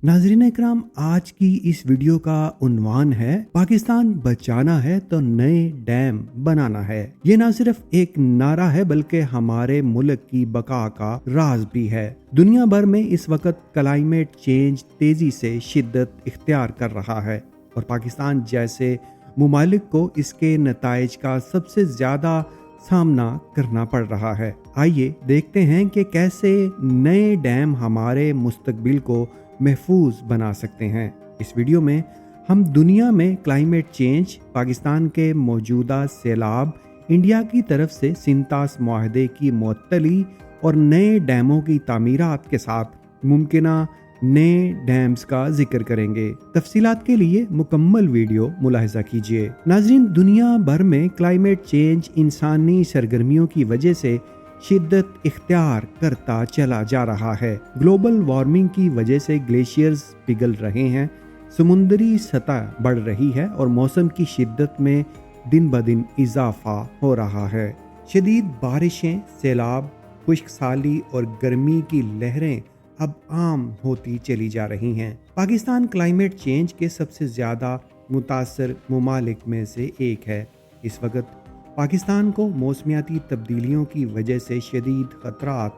नाज़रीन इकराम, आज की इस वीडियो का उन्वान है पाकिस्तान बचाना है तो नए डैम बनाना है। ये ना सिर्फ एक नारा है बल्कि हमारे मुल्क की बका का राज भी है। दुनिया भर में इस वक्त क्लाइमेट चेंज तेजी से शिद्दत इख्तियार कर रहा है और पाकिस्तान जैसे मुमालिक को इसके नताइज का सबसे ज्यादा सामना करना पड़ रहा है। आइए देखते हैं कि कैसे नए डैम हमारे मुस्तकबिल को महफूज बना सकते हैं। इस वीडियो में हम दुनिया में क्लाइमेट चेंज, पाकिस्तान के मौजूदा सैलाब, इंडिया की तरफ से सिंतास मुआहदे की मुअत्तली और नए डैमों की तामीरात के साथ मुमकिना नए डैम्स का जिक्र करेंगे। तफसीलात के लिए मुकम्मल वीडियो मुलाहिजा कीजिए। नाज़रीन, दुनिया भर में क्लाइमेट चेंज इंसानी सरगर्मियों की वजह से शिद्दत इख्तियार करता चला जा रहा है। ग्लोबल वार्मिंग की वजह से ग्लेशियर्स पिघल रहे हैं, समुद्री सतह बढ़ रही है और मौसम की शिद्दत में दिन ब दिन इजाफा हो रहा है। शदीद बारिशें, सैलाब, खुश्क साली और गर्मी की लहरें अब आम होती चली जा रही हैं। पाकिस्तान क्लाइमेट चेंज के सबसे ज़्यादा मुतासर मुमालिक में से एक है। इस वक्त पाकिस्तान को मौसमियाती तब्दीलियों की वजह से शदीद खतरात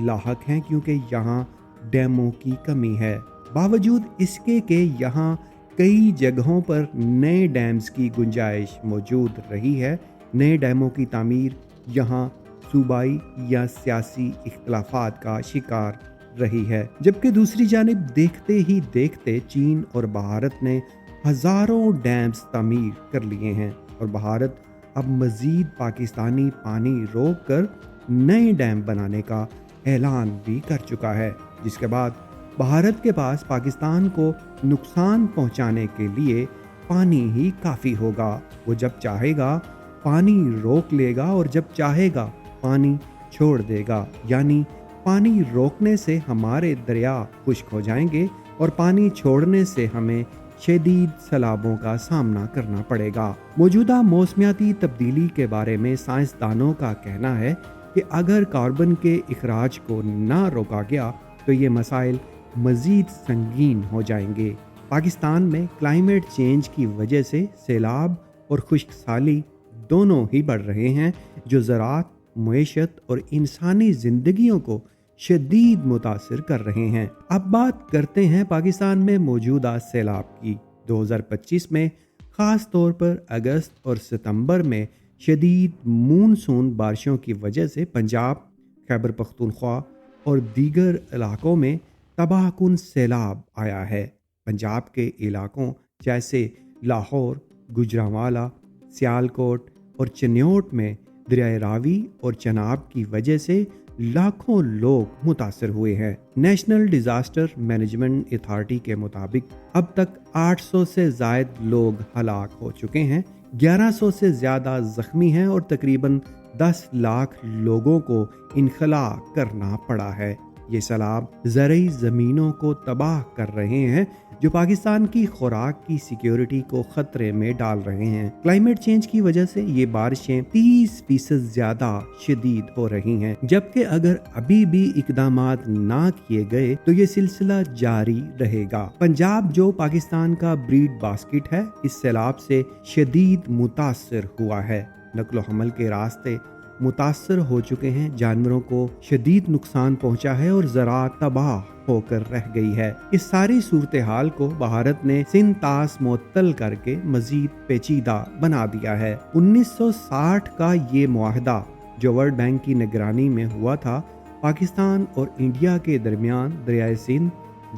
लाहक हैं क्योंकि यहाँ डैमों की कमी है। बावजूद इसके कि यहाँ कई जगहों पर नए डैम्स की गुंजाइश मौजूद रही है, नए डैमों की तामीर यहाँ सूबाई या सियासी इख्तलाफात का शिकार रही है। जबकि दूसरी जानिब देखते ही देखते चीन और भारत ने हज़ारों डैम्स तामीर कर लिए हैं और भारत अब मज़ीद पाकिस्तानी पानी रोक कर नए डैम बनाने का ऐलान भी कर चुका है, जिसके बाद भारत के पास पाकिस्तान को नुकसान पहुंचाने के लिए पानी ही काफ़ी होगा। वो जब चाहेगा पानी रोक लेगा और जब चाहेगा पानी छोड़ देगा। यानी पानी रोकने से हमारे दरिया खुश्क हो जाएंगे और पानी छोड़ने से हमें शदीद सैलाबों का सामना करना पड़ेगा। मौजूदा मौसमियाती तब्दीली के बारे में साइंसदानों का कहना है कि अगर कार्बन के इखराज को ना रोका गया तो ये मसाइल मज़ीद संगीन हो जाएंगे। पाकिस्तान में क्लाइमेट चेंज की वजह से सैलाब और खुश्क साली दोनों ही बढ़ रहे हैं, जो ज़राअत, मईशत और इंसानी ज़िंदगियों को शदीद मुतासिर कर रहे हैं। अब बात करते हैं पाकिस्तान में मौजूदा सैलाब की। 2025 में ख़ास तौर पर अगस्त और सितंबर में शदीद मूनसून बारिशों की वजह से पंजाब, खैबर पख्तूनख्वा और दीगर इलाकों में तबाहकुन सैलाब आया है। पंजाब के इलाकों जैसे लाहौर, गुजरांवाला, सियालकोट और चिन्योट में दरियाए रावी और चनाब की वजह से लाखों लोग मुतासर हुए हैं। नेशनल डिजास्टर मैनेजमेंट अथॉरिटी के मुताबिक अब तक 800 से ज़ायद लोग हलाक हो चुके हैं, 1100 से ज़्यादा जख्मी हैं और तकरीबन 10 लाख लोगों को इनखला करना पड़ा है। ये सैलाब ज़रई ज़मीनों को तबाह कर रहे हैं, जो पाकिस्तान की खुराक की सिक्योरिटी को खतरे में डाल रहे हैं। क्लाइमेट चेंज की वजह से ये बारिशें 30% ज्यादा शदीद हो रही हैं, जबकि अगर अभी भी इकदामात ना किए गए तो ये सिलसिला जारी रहेगा। पंजाब, जो पाकिस्तान का ब्रीड बास्केट है, इस सैलाब से शदीद मुतासर हुआ है। नक्लो हमल के रास्ते मुतासर हो चुके हैं, जानवरों को शदीद नुकसान पहुंचा है और ज़राअत तबाह होकर रह गई है। इस सारी सूरत हाल को भारत ने सिंतास मुअत्तल करके मजीद पेचीदा बना दिया है। 1960 का ये मुआहदा जो वर्ल्ड बैंक की निगरानी में हुआ था, पाकिस्तान और इंडिया के दरमियान दरियाए सिंध,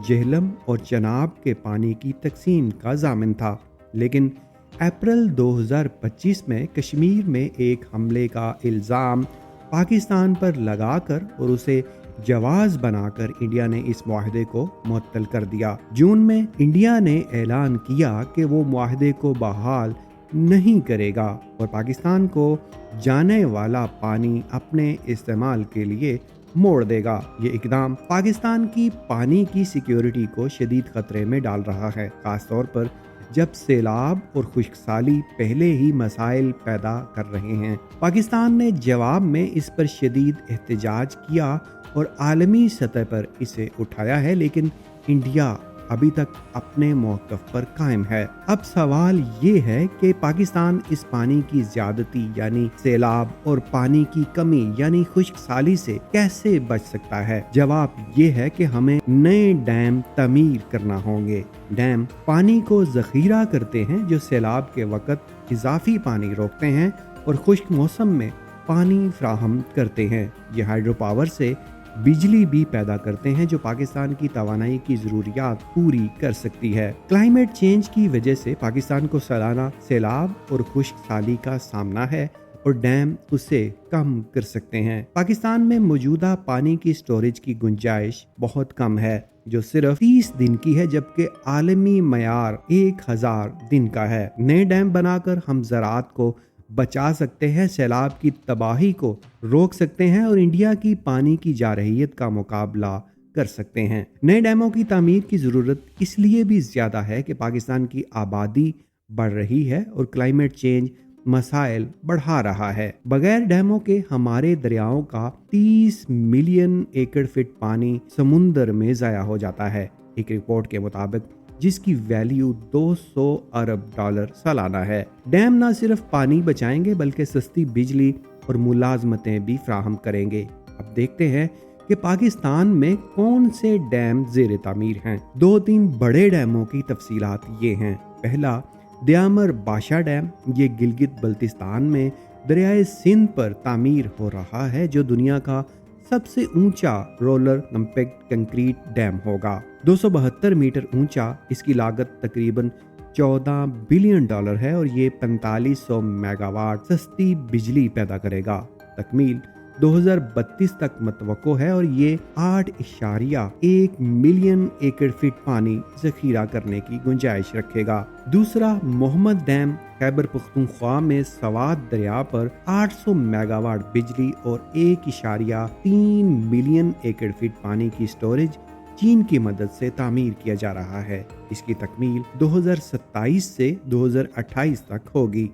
जेहलम और चनाब के पानी की तकसीम का ज़ामिन था। लेकिन अप्रैल 2025 में कश्मीर में एक हमले का इल्ज़ाम पाकिस्तान पर लगाकर और उसे जवाज़ बनाकर इंडिया ने इस मुआहदे को मुअत्तल कर दिया। जून में इंडिया ने ऐलान किया कि वो मुआहदे को बहाल नहीं करेगा और पाकिस्तान को जाने वाला पानी अपने इस्तेमाल के लिए मोड़ देगा। ये इकदाम पाकिस्तान की पानी की सिक्योरिटी को शदीद खतरे में डाल रहा है, खास तौर पर जब सैलाब और खुश्क साली पहले ही मसाइल पैदा कर रहे हैं। पाकिस्तान ने जवाब में इस पर शदीद एहतजाज किया और आलमी सतह पर इसे उठाया है, लेकिन इंडिया अभी तक अपने मौक़िफ़ पर कायम है। अब सवाल ये है कि पाकिस्तान इस पानी की ज़्यादती यानी सैलाब और पानी की कमी यानी खुश्क साली से कैसे बच सकता है। जवाब ये है कि हमें नए डैम तमीर करना होंगे। डैम पानी को ज़ख़ीरा करते हैं जो सैलाब के वक़्त इजाफी पानी रोकते हैं और खुश्क मौसम में पानी फ्राहम करते हैं। ये हाइड्रो पावर से बिजली भी पैदा करते हैं जो पाकिस्तान की तवानाई की ज़रूरियात पूरी कर सकती है। क्लाइमेट चेंज की वजह से पाकिस्तान को सालाना सैलाब और खुश्क साली का सामना है और डैम उसे कम कर सकते हैं। पाकिस्तान में मौजूदा पानी की स्टोरेज की गुंजाइश बहुत कम है जो सिर्फ 30 दिन की है, जबकि आलमी मयार 1000 दिन का है। नए डैम बनाकर हम ज़राअत को बचा सकते हैं, सैलाब की तबाही को रोक सकते हैं और इंडिया की पानी की जारहियत का मुकाबला कर सकते हैं। नए डैमों की तामीर की ज़रूरत इसलिए भी ज़्यादा है कि पाकिस्तान की आबादी बढ़ रही है और क्लाइमेट चेंज मसाइल बढ़ा रहा है। बगैर डैमों के हमारे दरियाओं का 30 मिलियन एकड़ फीट पानी समुंदर में ज़ाया हो जाता है, एक रिपोर्ट के मुताबिक, जिसकी वैल्यू 200 अरब डॉलर सालाना है। डैम न सिर्फ पानी बचाएंगे बल्कि सस्ती बिजली और मुलाजमतें भी फ्राहम करेंगे। अब देखते हैं कि पाकिस्तान में कौन से डैम ज़ेर तामीर हैं। 2-3 बड़े डैमों की तफसीलात ये हैं। पहला, दयामर बाशा डैम, ये गिलगित बल्तिस्तान में दरियाए सिंध पर तामीर हो रहा है जो दुनिया का सबसे ऊंचा रोलर कम्पैक्ट कंक्रीट डैम होगा। 272 मीटर ऊंचा, इसकी लागत तकरीबन 14 बिलियन डॉलर है और ये 4500 मेगावाट सस्ती बिजली पैदा करेगा। तकमील 2032 तक मतवक्को है और ये 8.1 मिलियन एकड़ फीट पानी ज़ख़ीरा करने की गुंजाइश रखेगा। दूसरा, मोहम्मद डैम, खैबर पख्तूनख्वा में सवात दरिया पर 800 मेगावाट बिजली और 1.3 मिलियन एकड़ फीट पानी की स्टोरेज चीन की मदद से तामीर किया जा रहा है। इसकी तकमील 2027 से 2028 तक होगी।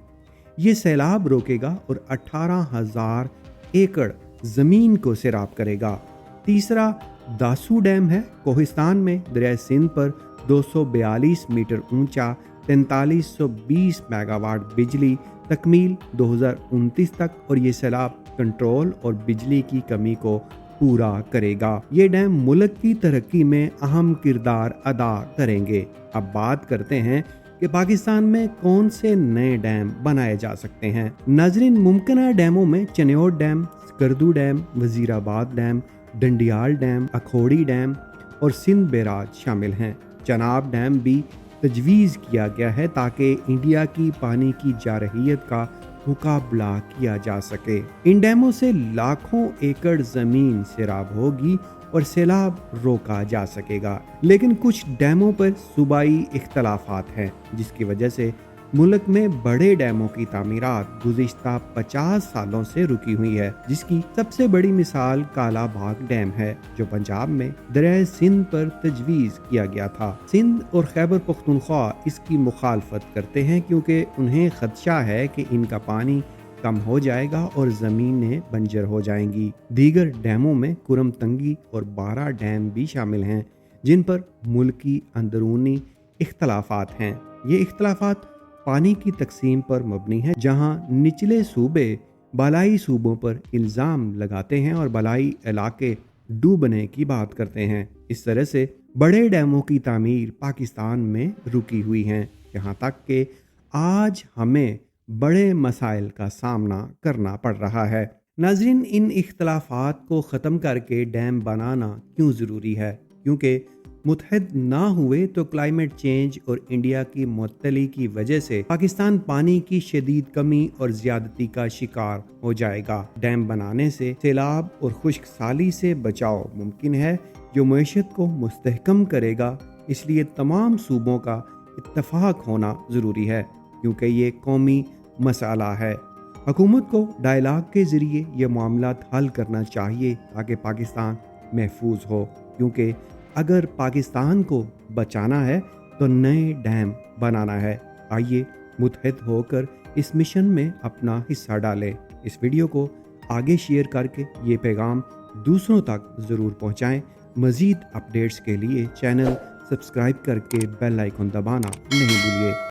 ये सैलाब रोकेगा और 18,000 एकड़ जमीन को सैराब करेगा। तीसरा, दासू डैम है, कोहिस्तान में दरिया सिंध पर 242 मीटर ऊंचा, 4320 मेगावाट बिजली, तकमील 2029 तक, और ये सैलाब कंट्रोल और बिजली की कमी को पूरा करेगा। ये डैम मुल्क की तरक्की में अहम किरदार अदा करेंगे। अब बात करते हैं कि पाकिस्तान में कौन से नए डैम बनाए जा सकते हैं। नाजरीन, मुमकिन डैमों में Chiniot dam, Skardu dam, Wazirabad dam, Dandial dam, Akhori dam और सिंध बैराज शामिल हैं। चनाब डैम भी तजवीज़ किया गया है ताकि इंडिया की पानी की जारहियत का मुकाबला किया जा सके। इन डैमों से लाखों एकड़ जमीन सैराब होगी और सैलाब रोका जा सकेगा। लेकिन कुछ डैमों पर सूबाई इख्तलाफात हैं जिसकी वजह से मुल्क में बड़े डैमों की तामीरात गुज़िश्ता 50 सालों से रुकी हुई है, जिसकी सबसे बड़ी मिसाल काला बाग डैम है जो पंजाब में दरिया सिंध पर तजवीज़ किया गया था। सिंध और खैबर पख्तूनख्वा इसकी मुखालफत करते हैं क्योंकि उन्हें खदशा है कि इनका पानी कम हो जाएगा और ज़मीनें बंजर हो जाएंगी। दीगर डैमों में कुरम तंगी और 12 डैम भी शामिल हैं जिन पर मुल्की अंदरूनी इख्तलाफात हैं। ये इख्तलाफात पानी की तकसीम पर मबनी है, जहां निचले सूबे बालाई सूबों पर इल्ज़ाम लगाते हैं और बालाई इलाके डूबने की बात करते हैं। इस तरह से बड़े डैमों की तामीर पाकिस्तान में रुकी हुई हैं, यहाँ तक कि आज हमें बड़े मसाइल का सामना करना पड़ रहा है। नाज़रीन, इन इख्तलाफात को ख़त्म करके डैम बनाना क्यों ज़रूरी है? क्योंकि मुत्तहद ना हुए तो क्लाइमेट चेंज और इंडिया की मुअत्तली की वजह से पाकिस्तान पानी की शदीद कमी और ज़्यादती का शिकार हो जाएगा। डैम बनाने से सैलाब और खुश्क साली से बचाव मुमकिन है जो मईशत को मुस्तहकम करेगा। इसलिए तमाम सूबों का इत्तफाक होना ज़रूरी है क्योंकि ये कौमी मसाला है। हुकूमत को डायलाग के ज़रिए ये मामलात हल करना चाहिए ताकि पाकिस्तान महफूज हो, क्योंकि अगर पाकिस्तान को बचाना है तो नए डैम बनाना है। आइए मुत्तहद होकर इस मिशन में अपना हिस्सा डालें। इस वीडियो को आगे शेयर करके ये पैगाम दूसरों तक ज़रूर पहुँचाएँ। मज़ीद अपडेट्स के लिए चैनल सब्सक्राइब करके बेल आइकन दबाना नहीं भूलिए।